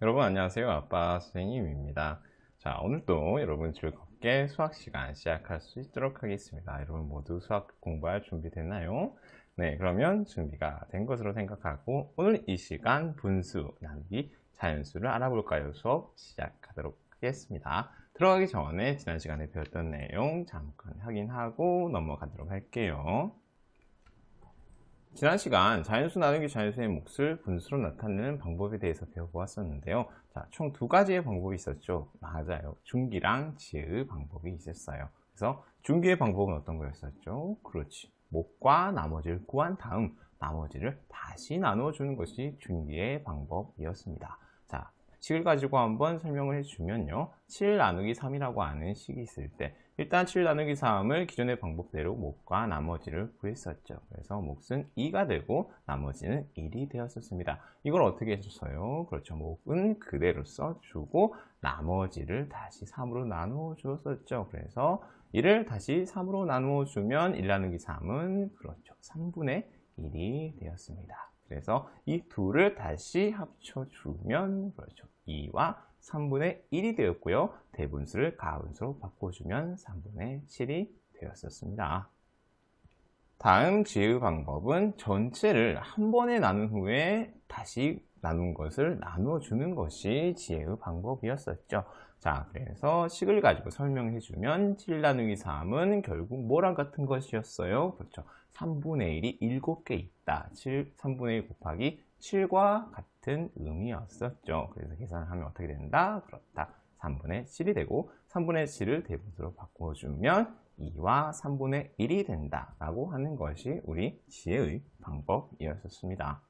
여러분 안녕하세요. 아빠 선생님입니다. 자, 오늘도 여러분 즐겁게 수학 시간 시작할 수 있도록 하겠습니다. 여러분 모두 수학 공부할 준비 됐나요? 네, 그러면 준비가 된 것으로 생각하고 오늘 이 시간 분수, 나누기, 자연수를 알아볼까요? 수업 시작하도록 하겠습니다. 들어가기 전에 지난 시간에 배웠던 내용 잠깐 확인하고 넘어가도록 할게요. 지난 시간 자연수 나누기 자연수의 몫을 분수로 나타내는 방법에 대해서 배워보았었는데요. 자, 총 두 가지의 방법이 있었죠. 맞아요. 중기랑 지의 방법이 있었어요. 그래서 중기의 방법은 어떤 거였었죠? 그렇지. 몫과 나머지를 구한 다음 나머지를 다시 나누어 주는 것이 중기의 방법이었습니다. 자, 식을 가지고 한번 설명을 해주면요. 7 나누기 3이라고 하는 식이 있을 때 일단 7 나누기 3을 기존의 방법대로 몫과 나머지를 구했었죠. 그래서 몫은 2가 되고 나머지는 1이 되었었습니다. 이걸 어떻게 해줬어요? 그렇죠. 몫은 그대로 써주고 나머지를 다시 3으로 나누어 주었었죠. 그래서 1을 다시 3으로 나누어 주면 1 나누기 3은 그렇죠. 3분의 1이 되었습니다. 그래서 이 둘을 다시 합쳐주면 그렇죠. 2와 3분의 1이 되었고요. 대분수를 가분수로 바꿔주면 3분의 7이 되었었습니다. 다음 지의 방법은 전체를 한 번에 나눈 후에 다시 나눈 것을 나누어 주는 것이 지혜의 방법이었었죠. 자, 그래서 식을 가지고 설명해 주면 7 나누기 3은 결국 뭐랑 같은 것이었어요? 그렇죠. 3분의 1이 7개 있다. 3분의 1 곱하기 7과 같은 의미였었죠. 그래서 계산을 하면 어떻게 된다? 그렇다. 3분의 7이 되고 3분의 7을 대분수로 바꿔주면 2와 3분의 1이 된다 라고 하는 것이 우리 지혜의 방법이었습니다.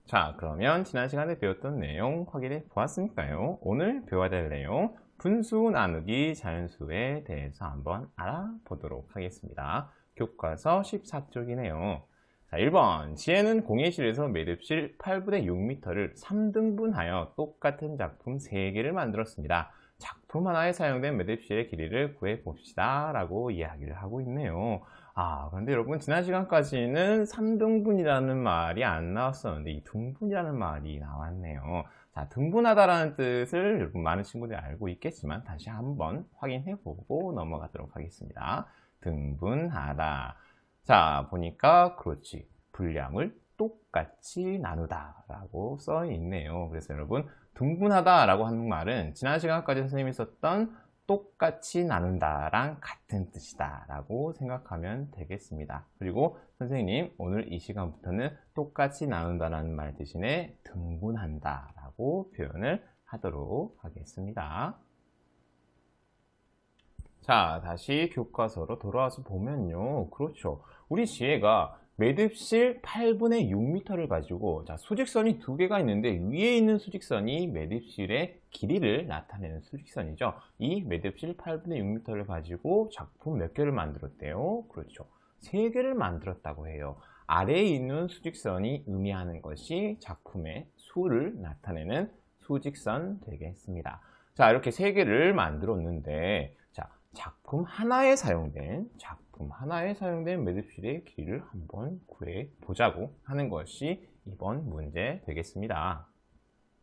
자, 그러면 지난 시간에 배웠던 내용 확인해 보았으니까요. 오늘 배워야 될 내용 분수 나누기 자연수에 대해서 한번 알아보도록 하겠습니다. 교과서 14쪽이네요. 자, 1번 지혜는 공예실에서 매듭실 8분의 6m를 3등분하여 똑같은 작품 3개를 만들었습니다. 작품 하나에 사용된 매듭실의 길이를 구해봅시다 라고 이야기를 하고 있네요. 그런데 여러분 지난 시간까지는 3등분이라는 말이 안 나왔었는데 이 등분이라는 말이 나왔네요. 자, 등분하다라는 뜻을 여러분 많은 친구들이 알고 있겠지만 다시 한번 확인해보고 넘어가도록 하겠습니다. 등분하다. 자, 보니까 그렇지. 분량을 똑같이 나누다 라고 써 있네요. 그래서 여러분 등분하다 라고 하는 말은 지난 시간까지 선생님이 썼던 똑같이 나눈다랑 같은 뜻이다 라고 생각하면 되겠습니다. 그리고 선생님 오늘 이 시간부터는 똑같이 나눈다라는 말 대신에 등분한다 라고 표현을 하도록 하겠습니다. 자, 다시 교과서로 돌아와서 보면요. 그렇죠. 우리 지혜가 매듭실 8분의 6m를 가지고 자, 수직선이 두 개가 있는데 위에 있는 수직선이 매듭실의 길이를 나타내는 수직선이죠. 이 매듭실 8분의 6m를 가지고 작품 몇 개를 만들었대요? 그렇죠. 3개를 만들었다고 해요. 아래에 있는 수직선이 의미하는 것이 작품의 수를 나타내는 수직선 되겠습니다. 자, 이렇게 3개를 만들었는데 자, 작품 하나에 사용된 매듭실의 길이를 한번 구해 보자고 하는 것이 이번 문제 되겠습니다.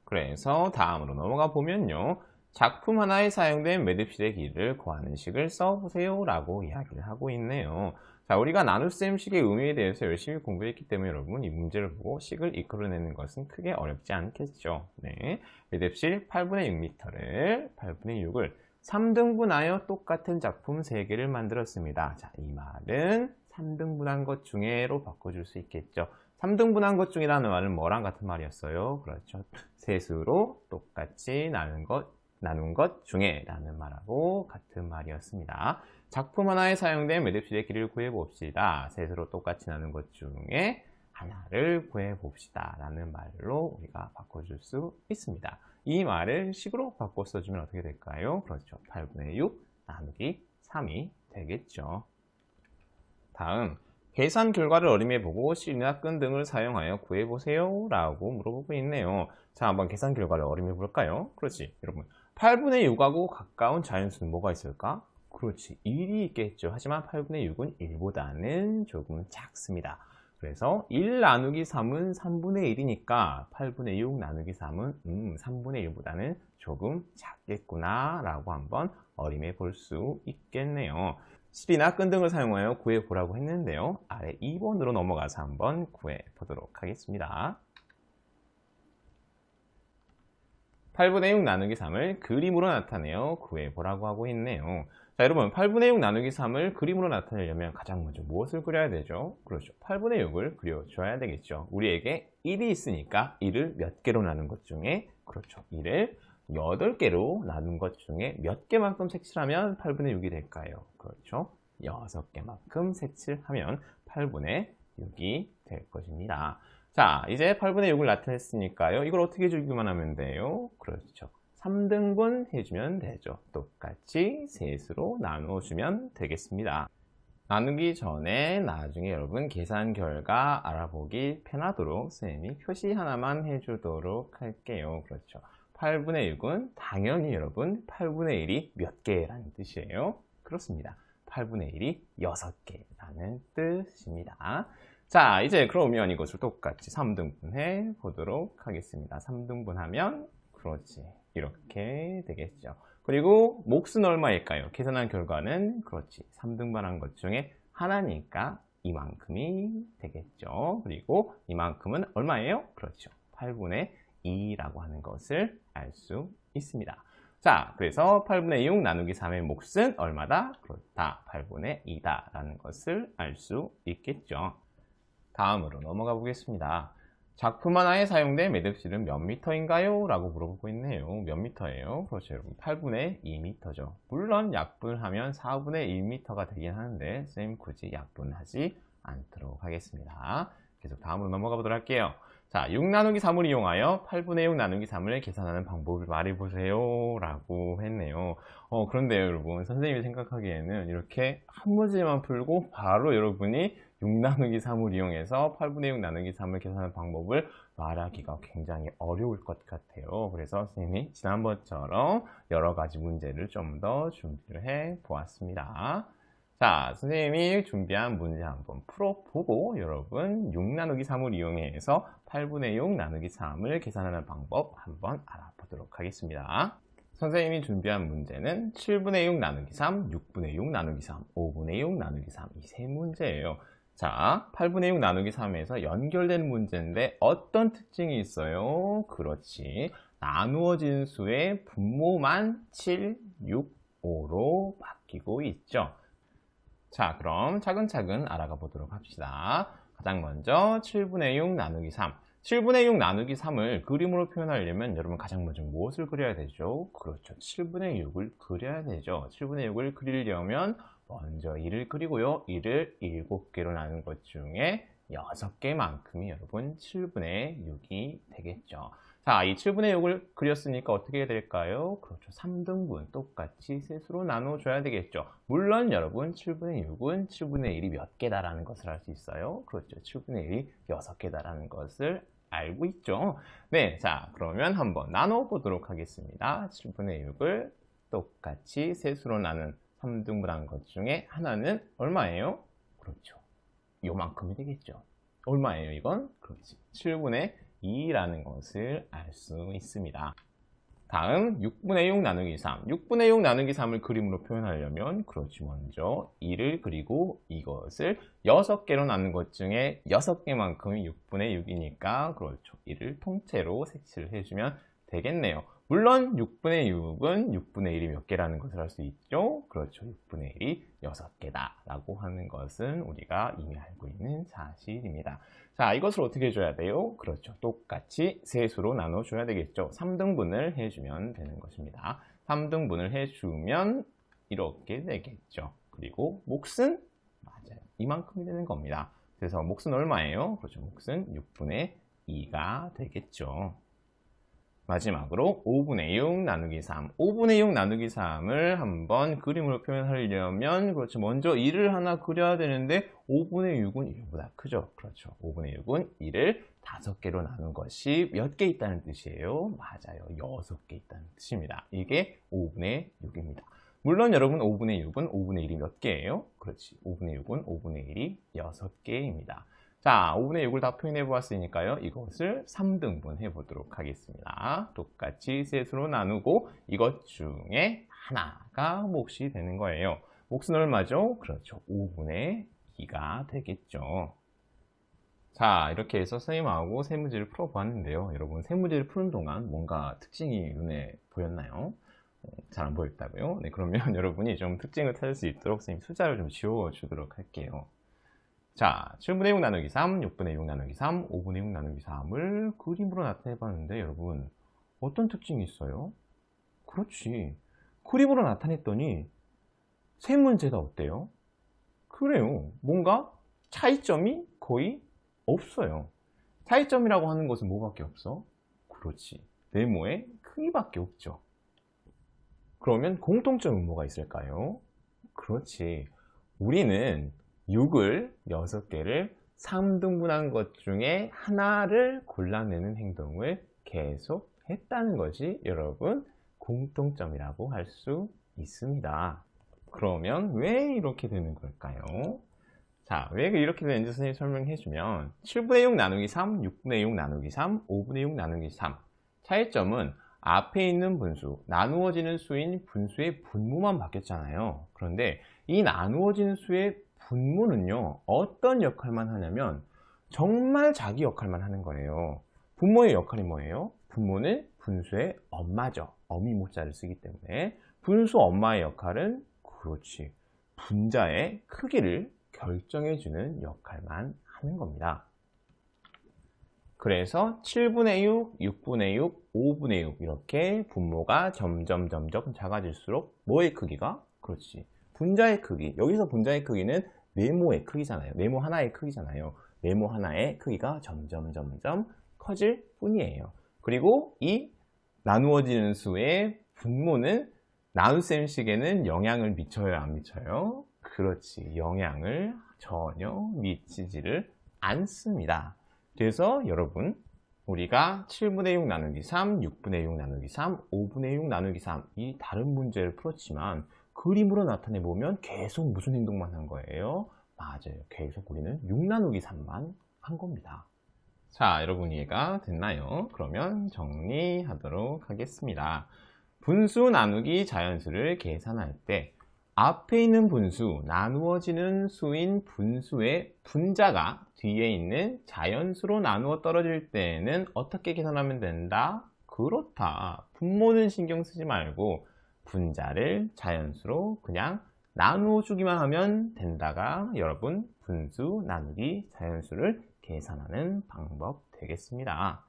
그래서 다음으로 넘어가 보면요. 작품 하나에 사용된 매듭실의 길이를 구하는 식을 써보세요 라고 이야기를 하고 있네요. 자, 우리가 나눗셈 식의 의미에 대해서 열심히 공부했기 때문에 여러분 이 문제를 보고 식을 이끌어내는 것은 크게 어렵지 않겠죠. 네, 매듭실 8분의 6을 3등분하여 똑같은 작품 3개를 만들었습니다. 자, 이 말은 3등분한 것 중에로 바꿔줄 수 있겠죠. 3등분한 것 중이라는 말은 뭐랑 같은 말이었어요? 그렇죠. 세수로 똑같이 나눈 것 중에 라는 말하고 같은 말이었습니다. 작품 하나에 사용된 매듭실의 길이를 구해봅시다. 셋으로 똑같이 나눈 것 중에 하나를 구해봅시다 라는 말로 우리가 바꿔줄 수 있습니다. 이 말을 식으로 바꿔 써주면 어떻게 될까요? 그렇죠. 8분의 6 나누기 3이 되겠죠. 다음, 계산 결과를 어림해 보고 실이나 끈 등을 사용하여 구해보세요 라고 물어보고 있네요. 자, 한번 계산 결과를 어림해 볼까요? 그렇지. 여러분, 8분의 6하고 가까운 자연수는 뭐가 있을까? 그렇지. 1이 있겠죠. 하지만 8분의 6은 1보다는 조금 작습니다. 그래서 1 나누기 3은 3분의 1이니까 8분의 6 나누기 3은 3분의 1보다는 조금 작겠구나 라고 한번 어림해 볼 수 있겠네요. 실이나 끈등을 사용하여 구해보라고 했는데요. 아래 2번으로 넘어가서 한번 구해보도록 하겠습니다. 8분의 6 나누기 3을 그림으로 나타내어 구해보라고 하고 있네요. 자, 여러분 8분의 6 나누기 3을 그림으로 나타내려면 가장 먼저 무엇을 그려야 되죠? 그렇죠. 8분의 6을 그려줘야 되겠죠. 우리에게 1이 있으니까 1을 몇 개로 나눈 것 중에 그렇죠. 1을 8개로 나눈 것 중에 몇 개만큼 색칠하면 8분의 6이 될까요? 그렇죠. 6개만큼 색칠하면 8분의 6이 될 것입니다. 자, 이제 8분의 6을 나타냈으니까요. 이걸 어떻게 줄기만 하면 돼요? 그렇죠. 3등분 해주면 되죠. 똑같이 셋으로 나눠주면 되겠습니다. 나누기 전에 나중에 여러분 계산 결과 알아보기 편하도록 선생님이 표시 하나만 해주도록 할게요. 그렇죠. 8분의 6은 당연히 여러분 8분의 1이 몇 개라는 뜻이에요? 그렇습니다. 8분의 1이 6개라는 뜻입니다. 자, 이제 그러면 이것을 똑같이 3등분해 보도록 하겠습니다. 3등분하면 그렇지. 이렇게 되겠죠. 그리고 몫은 얼마일까요? 계산한 결과는 그렇지. 3등분한 것 중에 하나니까 이만큼이 되겠죠. 그리고 이만큼은 얼마예요? 그렇죠. 8분의 2라고 하는 것을 알 수 있습니다. 자, 그래서 8분의 6 나누기 3의 몫은 얼마다? 그렇다. 8분의 2다 라는 것을 알 수 있겠죠. 다음으로 넘어가 보겠습니다. 작품 하나에 사용된 매듭실은 몇 미터인가요? 라고 물어보고 있네요. 몇 미터예요? 그렇죠, 여러분. 8분의 2미터죠. 물론 약분하면 4분의 1미터가 되긴 하는데 선생님 굳이 약분하지 않도록 하겠습니다. 계속 다음으로 넘어가 보도록 할게요. 자, 6 나누기 3을 이용하여 8분의 6 나누기 3을 계산하는 방법을 말해보세요 라고 했네요. 그런데요, 여러분, 선생님이 생각하기에는 이렇게 한 문제만 풀고 바로 여러분이 6 나누기 3을 이용해서 8분의 6 나누기 3을 계산하는 방법을 말하기가 굉장히 어려울 것 같아요. 그래서 선생님이 지난번처럼 여러 가지 문제를 좀 더 준비를 해 보았습니다. 자, 선생님이 준비한 문제 한번 풀어보고 여러분 6 나누기 3을 이용해서 8분의 6 나누기 3을 계산하는 방법 한번 알아보도록 하겠습니다. 선생님이 준비한 문제는 7분의 6 나누기 3, 6분의 6 나누기 3, 5분의 6 나누기 3 이 세 문제예요. 자, 8분의 6 나누기 3에서 연결된 문제인데 어떤 특징이 있어요? 그렇지. 나누어진 수의 분모만 7, 6, 5로 바뀌고 있죠. 자, 그럼 차근차근 알아가 보도록 합시다. 가장 먼저 7분의 6 나누기 3. 7분의 6 나누기 3을 그림으로 표현하려면 여러분 가장 먼저 무엇을 그려야 되죠? 그렇죠. 7분의 6을 그려야 되죠. 7분의 6을 그리려면 먼저 1을 그리고요. 1을 7개로 나눈 것 중에 6개만큼이 여러분 7분의 6이 되겠죠. 자, 이 7분의 6을 그렸으니까 어떻게 될까요? 그렇죠. 3등분 똑같이 셋으로 나눠줘야 되겠죠. 물론 여러분 7분의 6은 7분의 1이 몇 개다라는 것을 알 수 있어요. 그렇죠. 7분의 1이 6개다라는 것을 알고 있죠. 네, 자, 그러면 한번 나눠보도록 하겠습니다. 7분의 6을 똑같이 셋으로 나눈 3등분한 것 중에 하나는 얼마예요? 그렇죠. 요만큼이 되겠죠. 얼마예요, 이건? 그렇지. 7분의 2라는 것을 알 수 있습니다. 다음 6분의 6 나누기 3. 6분의 6 나누기 3을 그림으로 표현하려면 그렇지 먼저 2를 그리고 이것을 6개로 나눈 것 중에 6개만큼이 6분의 6이니까 그렇죠. 1을 통째로 색칠을 해주면 되겠네요. 물론 6분의 6은 6분의 1이 몇 개라는 것을 알 수 있죠. 그렇죠. 6분의 1이 6개다 라고 하는 것은 우리가 이미 알고 있는 사실입니다. 자, 이것을 어떻게 해줘야 돼요? 그렇죠. 똑같이 셋으로 나눠줘야 되겠죠. 3등분을 해주면 되는 것입니다. 3등분을 해주면 이렇게 되겠죠. 그리고 몫은 맞아요. 이만큼이 되는 겁니다. 그래서 몫은 얼마예요? 그렇죠. 몫은 6분의 2가 되겠죠. 마지막으로 5분의 6 나누기 3. 5분의 6 나누기 3을 한번 그림으로 표현하려면 그렇죠. 먼저 1을 하나 그려야 되는데 5분의 6은 1보다 크죠. 그렇죠. 5분의 6은 1을 5개로 나눈 것이 몇 개 있다는 뜻이에요? 맞아요. 6개 있다는 뜻입니다. 이게 5분의 6입니다. 물론 여러분 5분의 6은 5분의 1이 몇 개예요? 그렇지. 5분의 6은 5분의 1이 6개입니다. 자, 5분의 6을 다 표현해 보았으니까요. 이것을 3등분 해보도록 하겠습니다. 똑같이 셋으로 나누고 이것 중에 하나가 몫이 되는 거예요. 몫은 얼마죠? 그렇죠. 5분의 2가 되겠죠. 자, 이렇게 해서 선생님하고 세 문제를 풀어보았는데요. 여러분, 세 문제를 푸는 동안 뭔가 특징이 눈에 보였나요? 잘 안 보였다고요? 네, 그러면 여러분이 좀 특징을 찾을 수 있도록 선생님 숫자를 좀 지워주도록 할게요. 자, 7분의 6 나누기 3, 6분의 6 나누기 3, 5분의 6 나누기 3을 그림으로 나타내봤는데 여러분, 어떤 특징이 있어요? 그렇지. 그림으로 나타냈더니 세 문제가 어때요? 그래요. 뭔가 차이점이 거의 없어요. 차이점이라고 하는 것은 뭐밖에 없어? 그렇지. 네모의 크기밖에 없죠. 그러면 공통점은 뭐가 있을까요? 그렇지. 우리는 6을 6개를 3등분한 것 중에 하나를 골라내는 행동을 계속 했다는 것이 여러분 공통점이라고 할 수 있습니다. 그러면 왜 이렇게 되는 걸까요? 자, 왜 이렇게 되는지 선생님이 설명해 주면 7분의 6 나누기 3, 6분의 6 나누기 3, 5분의 6 나누기 3 차이점은 앞에 있는 분수, 나누어지는 수인 분수의 분모만 바뀌었잖아요. 그런데 이 나누어지는 수의 분모는요, 어떤 역할만 하냐면 정말 자기 역할만 하는 거예요. 분모의 역할이 뭐예요? 분모는 분수의 엄마죠. 어미 모자를 쓰기 때문에 분수 엄마의 역할은 그렇지, 분자의 크기를 결정해주는 역할만 하는 겁니다. 그래서 7분의 6, 6분의 6, 5분의 6 이렇게 분모가 점점 작아질수록 뭐의 크기가? 그렇지, 분자의 크기. 여기서 분자의 크기는 네모의 크기잖아요. 네모 하나의 크기잖아요. 네모 하나의 크기가 점점 커질 뿐이에요. 그리고 이 나누어지는 수의 분모는 나눗셈식에는 영향을 미쳐요, 안 미쳐요? 그렇지, 영향을 전혀 미치지를 않습니다. 그래서 여러분, 우리가 7분의 6 나누기 3, 6분의 6 나누기 3, 5분의 6 나누기 3 이 다른 문제를 풀었지만 그림으로 나타내 보면 계속 무슨 행동만 한 거예요? 맞아요. 계속 우리는 6 나누기 3만 한 겁니다. 자, 여러분 이해가 됐나요? 그러면 정리하도록 하겠습니다. 분수 나누기 자연수를 계산할 때 앞에 있는 분수, 나누어지는 수인 분수의 분자가 뒤에 있는 자연수로 나누어 떨어질 때에는 어떻게 계산하면 된다? 그렇다. 분모는 신경 쓰지 말고 분자를 자연수로 그냥 나누어 주기만 하면 된다가 여러분 분수 나누기 자연수를 계산하는 방법 되겠습니다.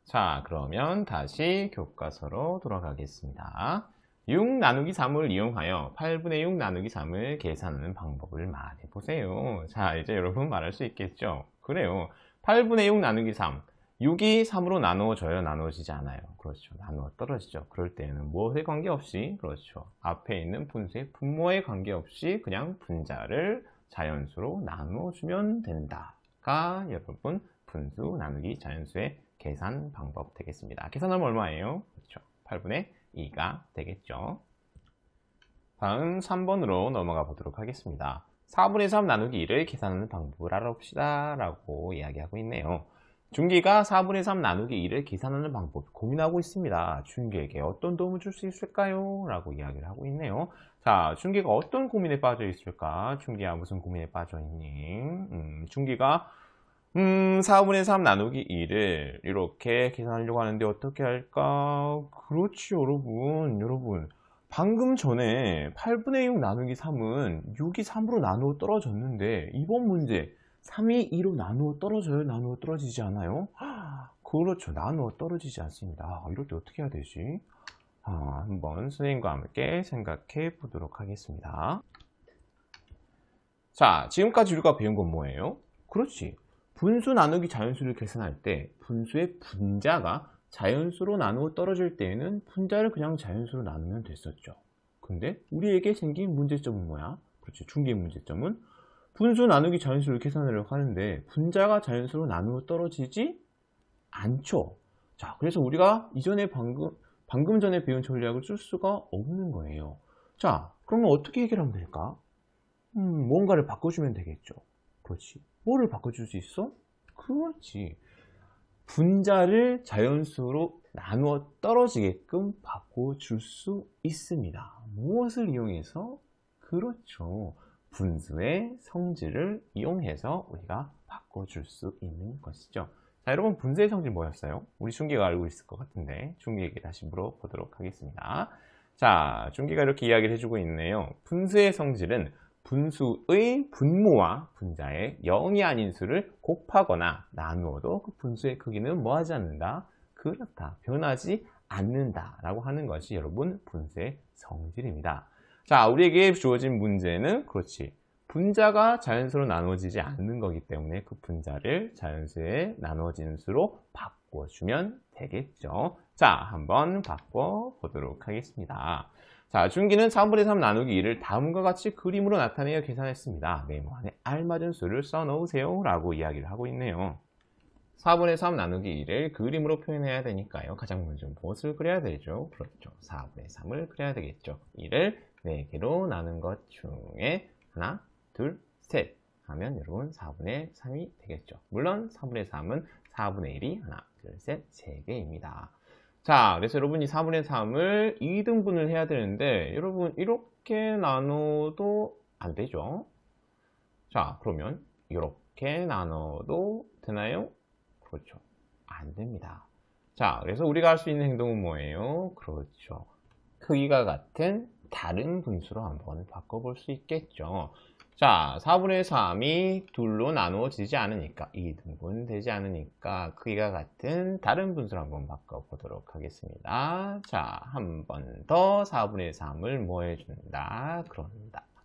자, 그러면 다시 교과서로 돌아가겠습니다. 6 나누기 3을 이용하여 8분의 6 나누기 3을 계산하는 방법을 말해보세요. 자, 이제 여러분 말할 수 있겠죠? 그래요. 8분의 6 나누기 3. 6이 3으로 나누어져요? 나누어지지 않아요? 그렇죠. 나누어 떨어지죠. 그럴 때는 무엇에 관계없이, 그렇죠, 앞에 있는 분수의 분모에 관계없이 그냥 분자를 자연수로 나누어주면 된다가 여러분 분수 나누기 자연수의 계산 방법 되겠습니다. 계산하면 얼마예요? 그렇죠. 8분의 2가 되겠죠. 다음 3번으로 넘어가 보도록 하겠습니다. 4분의 3 나누기 2를 계산하는 방법을 알아봅시다 라고 이야기하고 있네요. 준기가 4분의 3 나누기 2를 계산하는 방법 고민하고 있습니다. 준기에게 어떤 도움을 줄 수 있을까요? 라고 이야기를 하고 있네요. 자, 준기가 어떤 고민에 빠져 있을까? 준기야, 무슨 고민에 빠져 있니? 준기가 4분의 3 나누기 2를 이렇게 계산하려고 하는데 어떻게 할까? 그렇지, 여러분. 방금 전에 8분의 6 나누기 3은 6이 3으로 나누어 떨어졌는데 이번 문제 3이 2로 나누어 떨어져요? 나누어 떨어지지 않아요? 그렇죠. 나누어 떨어지지 않습니다. 이럴 때 어떻게 해야 되지? 한번 선생님과 함께 생각해 보도록 하겠습니다. 자, 지금까지 우리가 배운 건 뭐예요? 그렇지. 분수 나누기 자연수를 계산할 때 분수의 분자가 자연수로 나누어 떨어질 때에는 분자를 그냥 자연수로 나누면 됐었죠. 근데 우리에게 생긴 문제점은 뭐야? 그렇죠. 중개 문제점은 분수 나누기 자연수를 계산하려고 하는데 분자가 자연수로 나누어 떨어지지 않죠. 자, 그래서 우리가 이전에 방금 전에 배운 전략을 쓸 수가 없는 거예요. 자, 그러면 어떻게 해결하면 될까? 뭔가를 바꿔주면 되겠죠. 그렇지. 뭐를 바꿔줄 수 있어? 그렇지. 분자를 자연수로 나누어 떨어지게끔 바꿔줄 수 있습니다. 무엇을 이용해서? 그렇죠. 분수의 성질을 이용해서 우리가 바꿔줄 수 있는 것이죠. 자, 여러분, 분수의 성질 뭐였어요? 우리 준기가 알고 있을 것 같은데 준기에게 다시 물어보도록 하겠습니다. 자, 준기가 이렇게 이야기를 해주고 있네요. 분수의 성질은 분수의 분모와 분자의 0이 아닌 수를 곱하거나 나누어도 그 분수의 크기는 뭐 하지 않는다? 그렇다. 변하지 않는다. 라고 하는 것이 여러분 분수의 성질입니다. 자, 우리에게 주어진 문제는 그렇지. 분자가 자연수로 나누어지지 않는 거기 때문에 그 분자를 자연수에 나누어지는 수로 바꿔주면 되겠죠. 자, 한번 바꿔보도록 하겠습니다. 자, 준기는 4분의 3 나누기 2를 다음과 같이 그림으로 나타내어 계산했습니다. 메모 안에 알맞은 수를 써놓으세요 라고 이야기를 하고 있네요. 4분의 3 나누기 2를 그림으로 표현해야 되니까요. 가장 먼저 무엇을 그려야 되죠? 그렇죠. 4분의 3을 그려야 되겠죠. 2를 4개로 나눈 것 중에 하나, 둘, 셋 하면 여러분 4분의 3이 되겠죠. 물론 4분의 3은 4분의 1이 하나, 둘, 셋, 3개입니다. 자, 그래서 여러분 이 4분의 3을 2등분을 해야 되는데 여러분 이렇게 나눠도 안 되죠. 자, 그러면 이렇게 나눠도 되나요? 그렇죠. 안 됩니다. 자, 그래서 우리가 할 수 있는 행동은 뭐예요? 그렇죠. 크기가 같은 다른 분수로 한번 바꿔볼 수 있겠죠. 자, 4분의 3이 둘로 나누어지지 않으니까 2등분 되지 않으니까 크기가 같은 다른 분수로 한번 바꿔보도록 하겠습니다. 자, 한 번 더 4분의 3을 뭐 해준다?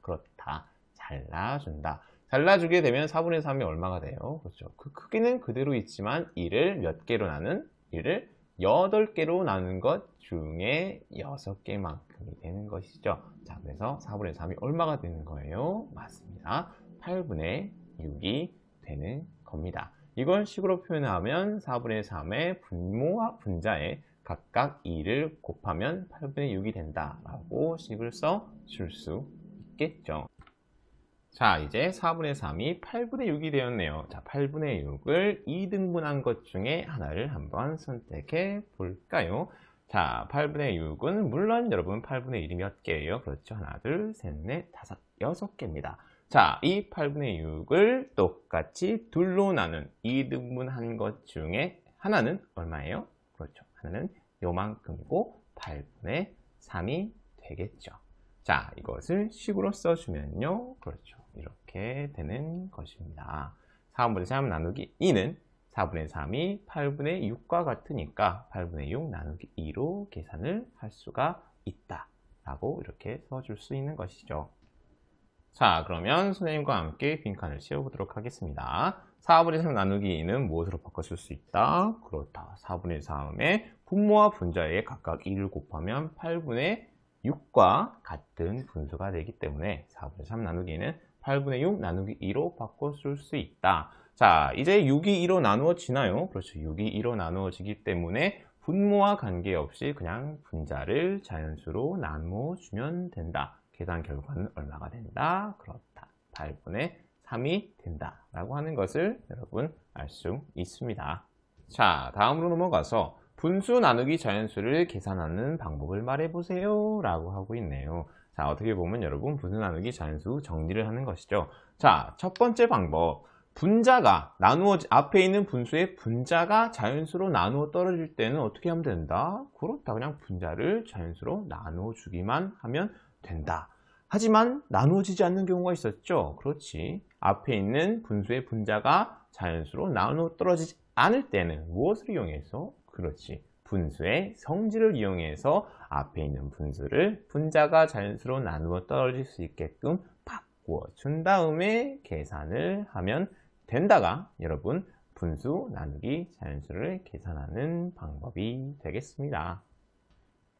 그렇다. 잘라준다. 잘라주게 되면 4분의 3이 얼마가 돼요? 그렇죠. 그 크기는 그대로 있지만 2를 몇 개로 나눈? 2를 8개로 나눈 것 중에 6개만큼이 되는 것이죠. 자, 그래서 4분의 3이 얼마가 되는 거예요? 맞습니다. 8분의 6이 되는 겁니다. 이걸 식으로 표현하면 4분의 3의 분모와 분자에 각각 2를 곱하면 8분의 6이 된다라고 식을 써 줄 수 있겠죠. 자, 이제 4분의 3이 8분의 6이 되었네요. 자, 8분의 6을 2등분한 것 중에 하나를 한번 선택해 볼까요? 자, 8분의 6은 물론 여러분 8분의 1이 몇 개예요? 그렇죠. 하나, 둘, 셋, 넷, 다섯, 6개입니다. 자, 이 8분의 6을 똑같이 둘로 나눈 2등분한 것 중에 하나는 얼마예요? 그렇죠. 하나는 요만큼이고 8분의 3이 되겠죠. 자, 이것을 식으로 써주면요. 그렇죠. 이렇게 되는 것입니다. 4분의 3 나누기 2는 4분의 3이 8분의 6과 같으니까 8분의 6 나누기 2로 계산을 할 수가 있다. 라고 이렇게 써줄 수 있는 것이죠. 자, 그러면 선생님과 함께 빈칸을 채워보도록 하겠습니다. 4분의 3 나누기 2는 무엇으로 바꿔줄 수 있다? 그렇다. 4분의 3의 분모와 분자에 각각 2를 곱하면 8분의 6과 같은 분수가 되기 때문에 4분의 3 나누기는 8분의 6 나누기 2로 바꿔줄 수 있다. 자, 이제 6이 2로 나누어지나요? 그렇죠. 6이 2로 나누어지기 때문에 분모와 관계없이 그냥 분자를 자연수로 나누어주면 된다. 계산 결과는 얼마가 된다? 그렇다. 8분의 3이 된다. 라고 하는 것을 여러분 알 수 있습니다. 자, 다음으로 넘어가서 분수 나누기 자연수를 계산하는 방법을 말해보세요 라고 하고 있네요. 자, 어떻게 보면 여러분 분수 나누기 자연수 정리를 하는 것이죠. 자, 첫 번째 방법. 분자가 앞에 있는 분수의 분자가 자연수로 나누어 떨어질 때는 어떻게 하면 된다? 그렇다. 그냥 분자를 자연수로 나누어 주기만 하면 된다. 하지만 나누어지지 않는 경우가 있었죠. 그렇지. 앞에 있는 분수의 분자가 자연수로 나누어 떨어지지 않을 때는 무엇을 이용해서? 그렇지. 분수의 성질을 이용해서 앞에 있는 분수를 분자가 자연수로 나누어 떨어질 수 있게끔 바꾸어 준 다음에 계산을 하면 된다가 여러분 분수 나누기 자연수를 계산하는 방법이 되겠습니다.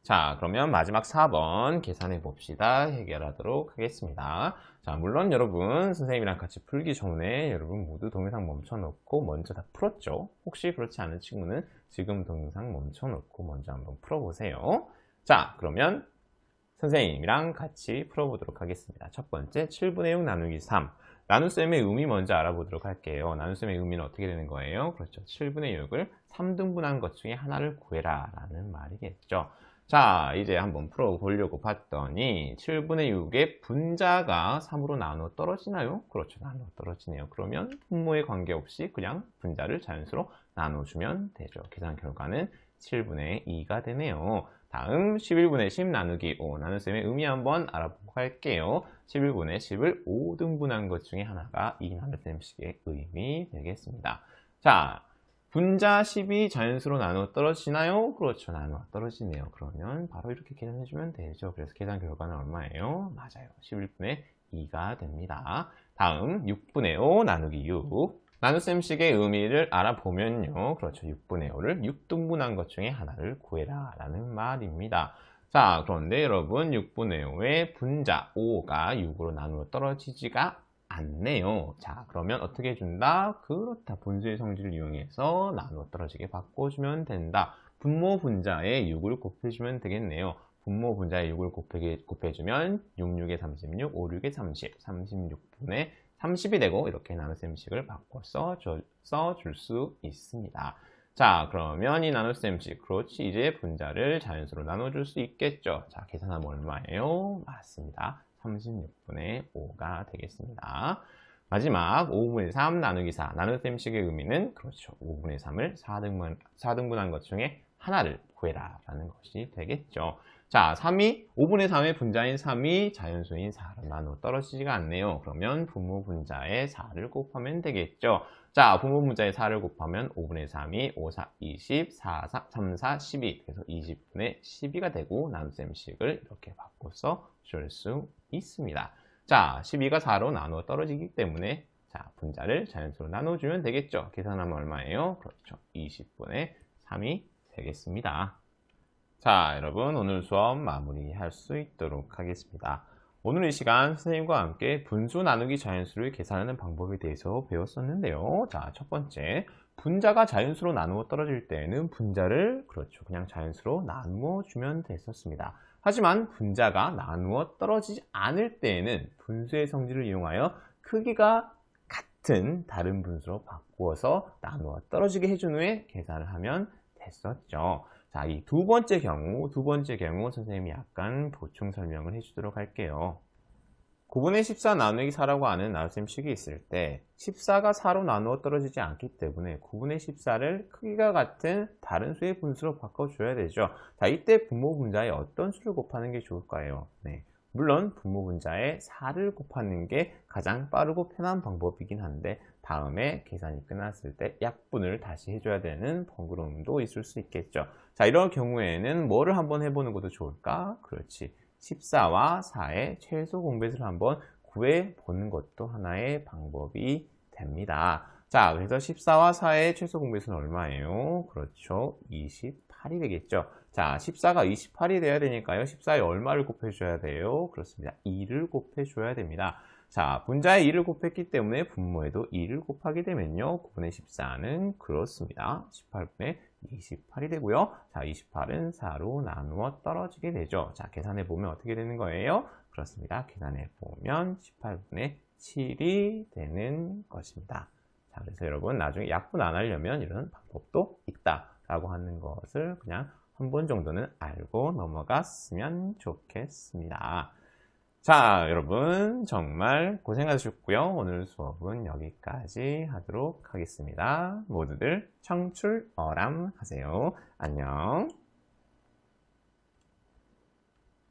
자, 그러면 마지막 4번 계산해 봅시다. 해결하도록 하겠습니다. 자, 물론 여러분 선생님이랑 같이 풀기 전에 여러분 모두 동영상 멈춰놓고 먼저 다 풀었죠? 혹시 그렇지 않은 친구는 지금 동영상 멈춰놓고 먼저 한번 풀어보세요. 자, 그러면 선생님이랑 같이 풀어보도록 하겠습니다. 첫 번째 7분의 6 나누기 3. 나눗셈의 의미 먼저 알아보도록 할게요. 나눗셈의 의미는 어떻게 되는 거예요? 그렇죠. 7분의 6을 3등분한 것 중에 하나를 구해라 라는 말이겠죠. 자, 이제 한번 풀어보려고 봤더니 7분의 6의 분자가 3으로 나누어 떨어지나요? 그렇죠. 나누어 떨어지네요. 그러면 분모에 관계없이 그냥 분자를 자연수로 나눠주면 되죠. 계산 결과는 7분의 2가 되네요. 다음 11분의 10 나누기 5 나눗셈의 의미 한번 알아보고 갈게요. 11분의 10을 5등분한 것 중에 하나가 이 나눗셈식의 의미 되겠습니다. 자, 분자 10이 자연수로 나누어 떨어지나요? 그렇죠. 나누어 떨어지네요. 그러면 바로 이렇게 계산해주면 되죠. 그래서 계산 결과는 얼마예요? 맞아요. 11분의 2가 됩니다. 다음 6분의 5 나누기 6 나눗셈식의 의미를 알아보면요. 그렇죠. 6분의 5를 6등분한 것 중에 하나를 구해라 라는 말입니다. 자, 그런데 여러분 6분의 5의 분자 5가 6으로 나누어 떨어지지가 않네요. 자, 그러면 어떻게 해준다? 그렇다. 분수의 성질을 이용해서 나누어 떨어지게 바꿔주면 된다. 분모 분자에 6을 곱해주면 되겠네요. 분모 분자에 6을 곱해주면 6, 6에 36, 5, 6에 30, 36분의 30이 되고 이렇게 나눗셈식을 바꿔서 써줄 수 있습니다. 자, 그러면 이 나눗셈식, 그렇지, 이제 분자를 자연수로 나눠줄 수 있겠죠. 자, 계산하면 얼마예요? 맞습니다. 36분의 5가 되겠습니다. 마지막 5분의 3 나누기 4 나눗셈식의 의미는 그렇죠. 5분의 3을 4등분한 것 중에 하나를 구해라 라는 것이 되겠죠. 자, 5분의 3의 분자인 3이 자연수인 4로 나누어 떨어지지가 않네요. 그러면 분모 분자에 4를 곱하면 되겠죠. 자, 분모 분자에 4를 곱하면 5분의 3이 5, 4, 20, 4, 3, 4, 12 그래서 20분의 12가 되고 나눗셈식을 이렇게 바꿔서 줄 수 있습니다. 자, 12가 4로 나누어 떨어지기 때문에 자, 분자를 자연수로 나눠주면 되겠죠. 계산하면 얼마예요? 그렇죠. 20분의 3이 되겠습니다. 자, 여러분 오늘 수업 마무리할 수 있도록 하겠습니다. 오늘 이 시간 선생님과 함께 분수 나누기 자연수를 계산하는 방법에 대해서 배웠었는데요. 자, 첫 번째, 분자가 자연수로 나누어 떨어질 때에는 분자를 그렇죠, 그냥 자연수로 나누어 주면 됐었습니다. 하지만 분자가 나누어 떨어지지 않을 때에는 분수의 성질을 이용하여 크기가 같은 다른 분수로 바꾸어서 나누어 떨어지게 해준 후에 계산을 하면 됐었죠. 자, 이 두 번째 경우 선생님이 약간 보충 설명을 해주도록 할게요. 9분의 14 나누기 4라고 하는 나눗셈식이 있을 때 14가 4로 나누어 떨어지지 않기 때문에 9분의 14를 크기가 같은 다른 수의 분수로 바꿔줘야 되죠. 자, 이때 분모 분자에 어떤 수를 곱하는 게 좋을까요? 네, 물론 분모 분자에 4를 곱하는 게 가장 빠르고 편한 방법이긴 한데 다음에 계산이 끝났을 때 약분을 다시 해줘야 되는 번거로움도 있을 수 있겠죠. 자, 이런 경우에는 뭐를 한번 해보는 것도 좋을까? 그렇지, 14와 4의 최소 공배수를 한번 구해보는 것도 하나의 방법이 됩니다. 자, 그래서 14와 4의 최소 공배수는 얼마예요? 그렇죠, 28이 되겠죠. 자, 14가 28이 돼야 되니까요, 14에 얼마를 곱해줘야 돼요? 그렇습니다, 2를 곱해줘야 됩니다. 자, 분자에 2를 곱했기 때문에 분모에도 2를 곱하게 되면요, 9분의 14는 그렇습니다, 18분의 28이 되고요. 자, 28은 4로 나누어 떨어지게 되죠. 자, 계산해보면 어떻게 되는 거예요? 그렇습니다, 계산해보면 18분의 7이 되는 것입니다. 자, 그래서 여러분 나중에 약분 안 하려면 이런 방법도 있다라고 하는 것을 그냥 한 번 정도는 알고 넘어갔으면 좋겠습니다. 자, 여러분 정말 고생하셨고요. 오늘 수업은 여기까지 하도록 하겠습니다. 모두들 청출어람 하세요. 안녕.